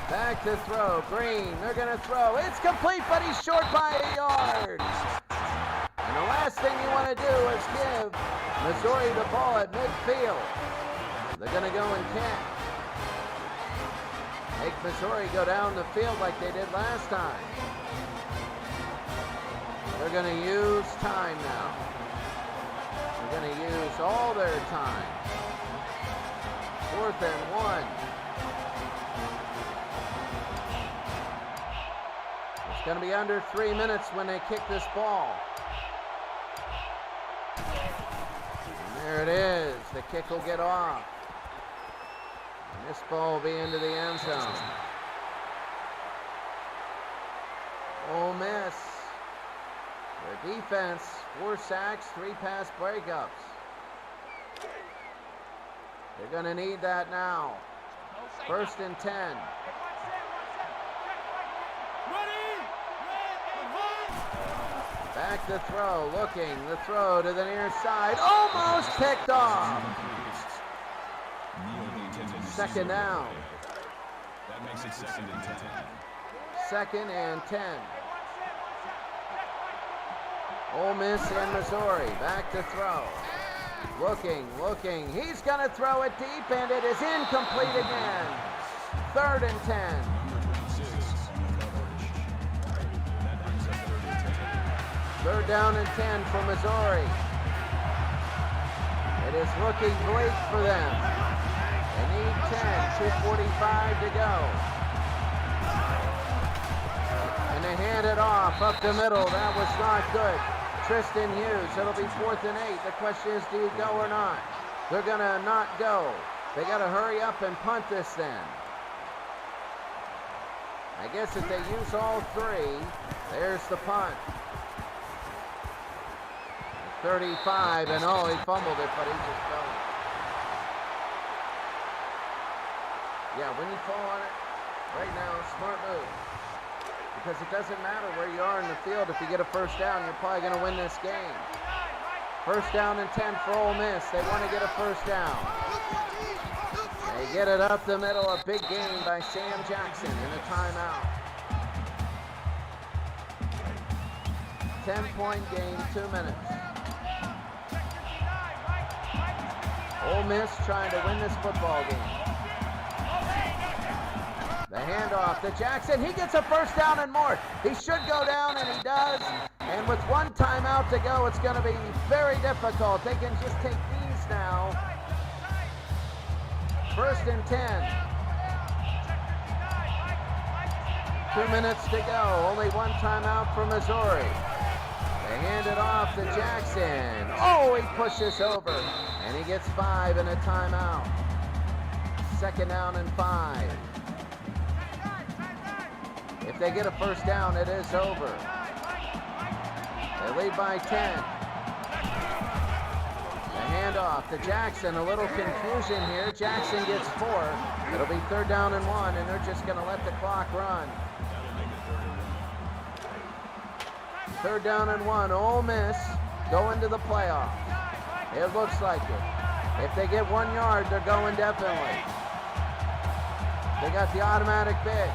Back to throw. Green, they're going to throw. It's complete, but he's short by a yard. And the last thing you want to do is give Missouri the ball at midfield. They're going to go and catch. Make Missouri go down the field like they did last time. They're going to use time now. They're going to use all their time. 4th and 1. It's going to be under 3 minutes when they kick this ball. And there it is. The kick will get off. And this ball will be into the end zone. Ole Miss. Their defense, 4 sacks, 3 pass breakups. They're going to need that now. 1st and 10. Back to throw, looking, the throw to the near side, almost picked off. 2nd down. That makes it 2nd and 10. 2nd and 10. Ole Miss and Missouri, back to throw. Looking, he's going to throw it deep, and it is incomplete again. 3rd and 10. 3rd down and 10 for Missouri. It is looking bleak for them. They need 10, 2:45 to go. And they hand it off up the middle. That was not good. Tristan Hughes, it'll be 4th and 8. The question is, do you go or not? They're going to not go. They got to hurry up and punt this then. I guess if they use all 3, there's the punt. 35, and oh, he fumbled it, but he just fell. Yeah, when you fall on it, right now, smart move. Because it doesn't matter where you are in the field. If you get a 1st down, you're probably going to win this game. 1st down and 10 for Ole Miss. They want to get a 1st down. They get it up the middle. A big gain by Sam Jackson in a timeout. 10-point game, 2 minutes. Ole Miss trying to win this football game. The handoff to Jackson. He gets a 1st down and more. He should go down, and he does. And with one timeout to go, it's going to be very difficult. They can just take these now. 1st and 10. 2 minutes to go. Only one timeout for Missouri. They hand it off to Jackson. Oh, he pushes over. And he gets 5 in a timeout. 2nd down and 5. If they get a first down, it is over. They lead by 10. The handoff to Jackson. A little confusion here. Jackson gets 4. It'll be 3rd down and 1, and they're just going to let the clock run. 3rd down and 1. Ole Miss going to the playoff. It looks like it. If they get 1 yard, they're going definitely. They got the automatic bid.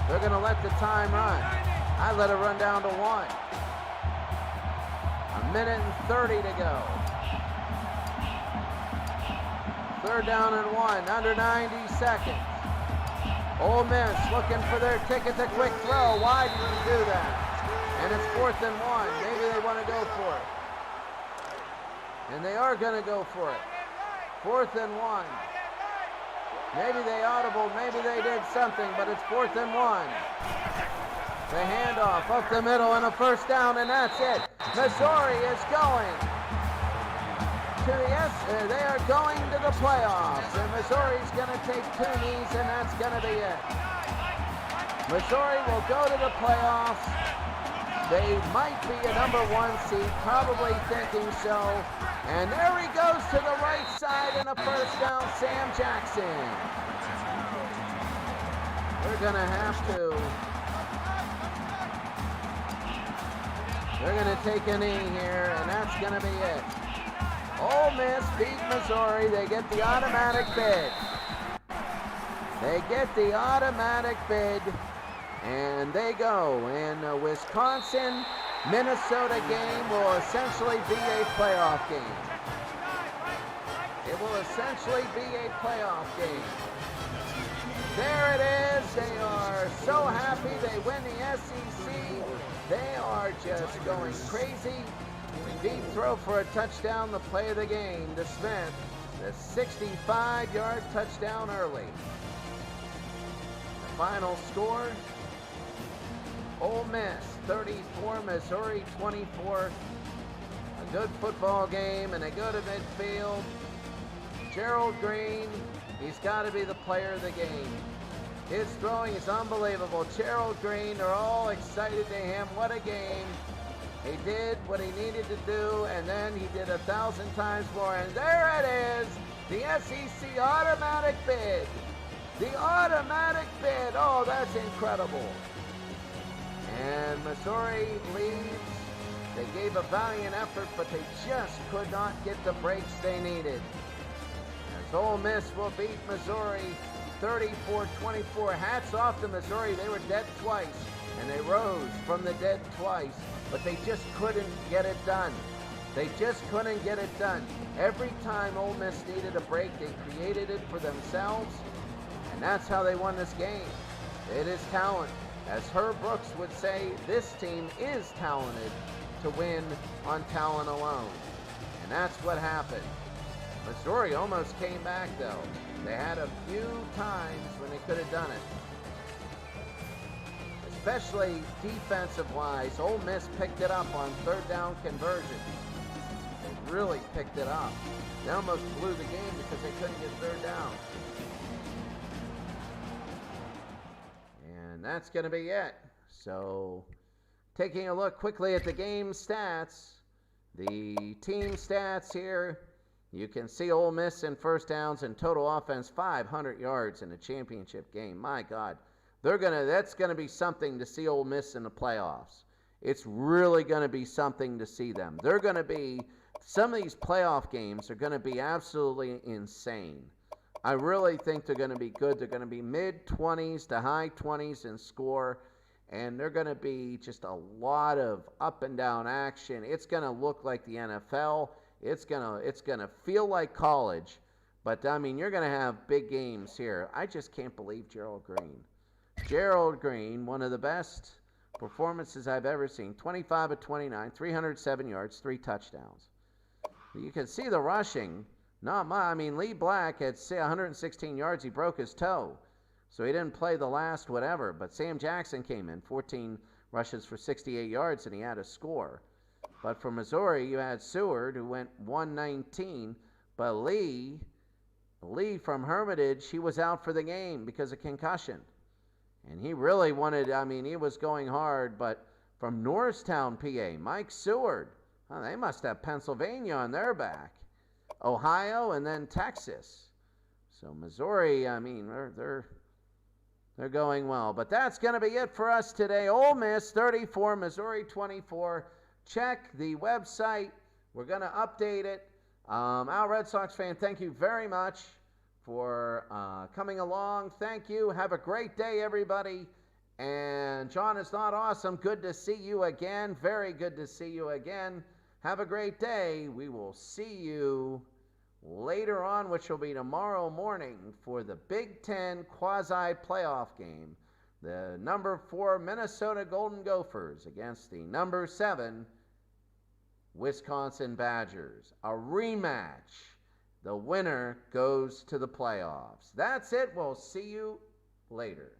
They're going to let the time run. I let it run down to 1. 1 minute and 30 to go. 3rd down and 1, under 90 seconds. Ole Miss looking for their ticket to quick throw. Why do you do that? And it's 4th and 1. Maybe they want to go for it. And they are going to go for it. 4th and 1. Maybe they audibled, maybe they did something, but it's 4th and 1. The handoff up the middle and a first down, and that's it. Missouri is going to they are going to the playoffs, and Missouri's going to take 2 knees, and that's going to be it. Missouri will go to the playoffs. They might be a number 1 seed, probably thinking so. And there he goes to the right side and a first down, Sam Jackson. They're going to have to. They're going to take a knee here, and that's going to be it. Ole Miss beat Missouri. They get the automatic bid. They get the automatic bid, and they go. And the Wisconsin-Minnesota game will essentially be a playoff game. It will essentially be a playoff game. There it is. They are so happy they win the SEC. They are just going crazy. Deep throw for a touchdown, the play of the game to Smith. The 65-yard touchdown early. The final score, Ole Miss 34, Missouri 24. A good football game, and they go to midfield. Gerald Green, he's got to be the player of the game. His throwing is unbelievable. Gerald Green, they're all excited to him. What a game. He did what he needed to do, and then he did 1,000 times more. And there it is, the SEC automatic bid. The automatic bid. Oh, that's incredible. And Missouri leads. They gave a valiant effort, but they just could not get the breaks they needed. As Ole Miss will beat Missouri 34-24. Hats off to Missouri. They were dead twice, and they rose from the dead twice, but they just couldn't get it done. They just couldn't get it done. Every time Ole Miss needed a break, they created it for themselves, and that's how they won this game. It is talent. As Herb Brooks would say, this team is talented to win on talent alone. And that's what happened. Missouri almost came back, though. They had a few times when they could have done it. Especially defensive-wise, Ole Miss picked it up on 3rd down conversion. They really picked it up. They almost blew the game because they couldn't get 3rd down. And that's going to be it. So, taking a look quickly at the game stats, the team stats here, you can see Ole Miss in first downs and total offense 500 yards in a championship game. My God, that's going to be something to see Ole Miss in the playoffs. It's really going to be something to see them. They're going to be, some of these playoff games are going to be absolutely insane. I really think they're going to be good. They're going to be mid-20s to high 20s in score, and they're going to be just a lot of up and down action. It's going to look like the NFL. It's going to feel like college, but I mean, you're going to have big games here. I just can't believe Gerald Green. Gerald Green, one of the best performances I've ever seen. 25 of 29, 307 yards, 3 touchdowns. You can see the rushing. Not much. I mean, Lee Black had 116 yards. He broke his toe, so he didn't play the last whatever. But Sam Jackson came in, 14 rushes for 68 yards, and he had a score. But for Missouri, you had Seward, who went 119. But Lee from Hermitage, he was out for the game because of concussion. And he really wanted, I mean, he was going hard. But from Norristown, PA, Mike Seward, oh, they must have Pennsylvania on their back. Ohio, and then Texas. So Missouri, I mean, they're going well. But that's going to be it for us today. Ole Miss 34, Missouri 24. Check the website. We're going to update it. Al Red Sox fan, thank you very much for coming along. Thank you. Have a great day, everybody. And John is not awesome. Good to see you again. Very good to see you again. Have a great day. We will see you later on, which will be tomorrow morning, for the Big Ten quasi-playoff game. The number 4 Minnesota Golden Gophers against the number 7 Wisconsin Badgers. A rematch. The winner goes to the playoffs. That's it. We'll see you later.